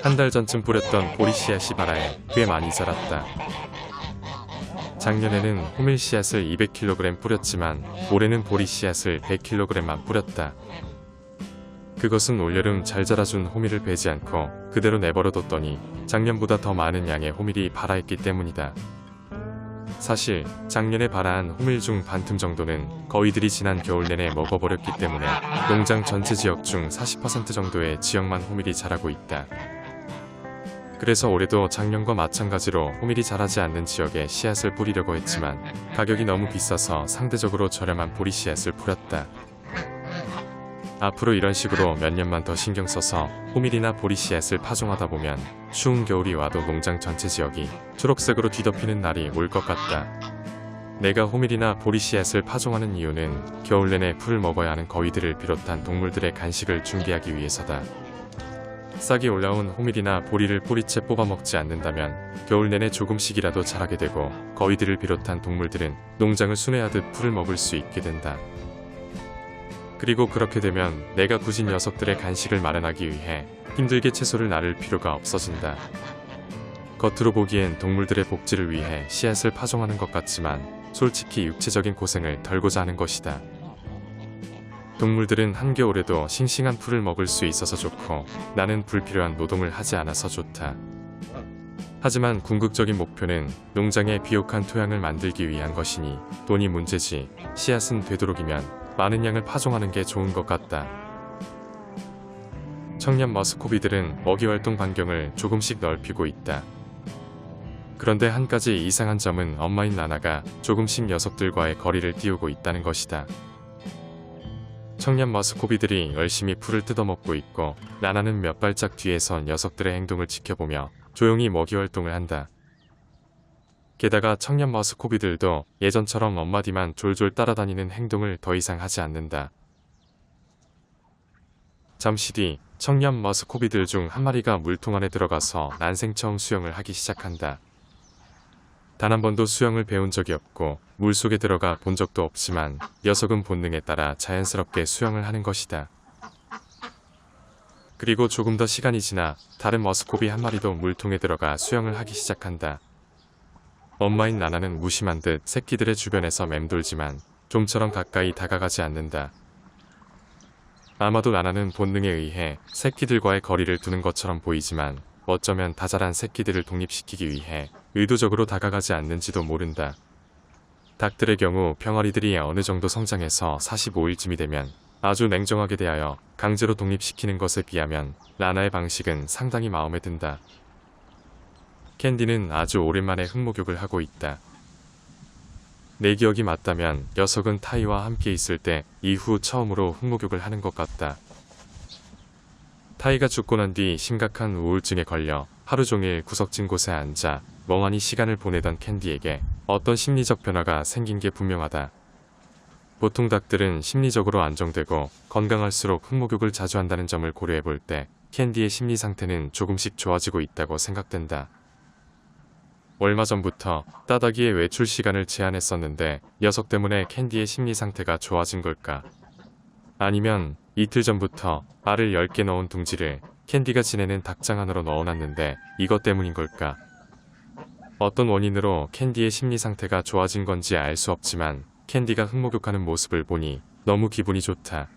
한 달 전쯤 뿌렸던 보리 씨앗이 발아에 꽤 많이 자랐다. 작년에는 호밀 씨앗을 200kg 뿌렸지만 올해는 보리 씨앗을 100kg만 뿌렸다. 그것은 올여름 잘 자라준 호밀을 베지 않고 그대로 내버려뒀더니 작년보다 더 많은 양의 호밀이 발아했기 때문이다. 사실 작년에 발아한 호밀 중 반틈 정도는 거위들이 지난 겨울 내내 먹어버렸기 때문에 농장 전체 지역 중 40% 정도의 지역만 호밀이 자라고 있다. 그래서 올해도 작년과 마찬가지로 호밀이 자라지 않는 지역에 씨앗을 뿌리려고 했지만 가격이 너무 비싸서 상대적으로 저렴한 보리 씨앗을 뿌렸다. 앞으로 이런 식으로 몇 년만 더 신경 써서 호밀이나 보리 씨앗을 파종하다 보면 추운 겨울이 와도 농장 전체 지역이 초록색으로 뒤덮이는 날이 올 것 같다. 내가 호밀이나 보리 씨앗을 파종하는 이유는 겨울 내내 풀을 먹어야 하는 거위들을 비롯한 동물들의 간식을 준비하기 위해서다. 싹이 올라온 호밀이나 보리를 뿌리채 뽑아 먹지 않는다면 겨울 내내 조금씩이라도 자라게 되고 거위들을 비롯한 동물들은 농장을 순회하듯 풀을 먹을 수 있게 된다. 그리고 그렇게 되면 내가 굳이 녀석들의 간식을 마련하기 위해 힘들게 채소를 나를 필요가 없어진다. 겉으로 보기엔 동물들의 복지를 위해 씨앗을 파종하는 것 같지만 솔직히 육체적인 고생을 덜고자 하는 것이다. 동물들은 한겨울에도 싱싱한 풀을 먹을 수 있어서 좋고 나는 불필요한 노동을 하지 않아서 좋다. 하지만 궁극적인 목표는 농장의 비옥한 토양을 만들기 위한 것이니 돈이 문제지 씨앗은 되도록이면 많은 양을 파종하는 게 좋은 것 같다. 청년 머스코비들은 먹이활동 반경을 조금씩 넓히고 있다. 그런데 한 가지 이상한 점은 엄마인 라나가 조금씩 녀석들과의 거리를 띄우고 있다는 것이다. 청년 머스코비들이 열심히 풀을 뜯어먹고 있고 라나는 몇 발짝 뒤에서 녀석들의 행동을 지켜보며 조용히 먹이활동을 한다. 게다가 청년 머스코비들도 예전처럼 엄마 뒤만 졸졸 따라다니는 행동을 더 이상 하지 않는다. 잠시 뒤 청년 머스코비들 중 한 마리가 물통 안에 들어가서 난생 처음 수영을 하기 시작한다. 단 한 번도 수영을 배운 적이 없고 물속에 들어가 본 적도 없지만 녀석은 본능에 따라 자연스럽게 수영을 하는 것이다. 그리고 조금 더 시간이 지나 다른 머스코비 한 마리도 물통에 들어가 수영을 하기 시작한다. 엄마인 라나는 무심한 듯 새끼들의 주변에서 맴돌지만 좀처럼 가까이 다가가지 않는다. 아마도 라나는 본능에 의해 새끼들과의 거리를 두는 것처럼 보이지만 어쩌면 다 자란 새끼들을 독립시키기 위해 의도적으로 다가가지 않는지도 모른다. 닭들의 경우 병아리들이 어느 정도 성장해서 45일쯤이 되면 아주 냉정하게 대하여 강제로 독립시키는 것에 비하면 라나의 방식은 상당히 마음에 든다. 캔디는 아주 오랜만에 흙목욕을 하고 있다. 내 기억이 맞다면 녀석은 타이와 함께 있을 때 이후 처음으로 흙목욕을 하는 것 같다. 타이가 죽고 난 뒤 심각한 우울증에 걸려 하루 종일 구석진 곳에 앉아 멍하니 시간을 보내던 캔디에게 어떤 심리적 변화가 생긴 게 분명하다. 보통 닭들은 심리적으로 안정되고 건강할수록 흙목욕을 자주 한다는 점을 고려해 볼 때 캔디의 심리 상태는 조금씩 좋아지고 있다고 생각된다. 얼마 전부터 따다기의 외출 시간을 제한했었는데 녀석 때문에 캔디의 심리 상태가 좋아진 걸까? 아니면 이틀 전부터 알을 10개 넣은 둥지를 캔디가 지내는 닭장 안으로 넣어놨는데 이것 때문인 걸까? 어떤 원인으로 캔디의 심리 상태가 좋아진 건지 알 수 없지만 캔디가 흙목욕하는 모습을 보니 너무 기분이 좋다.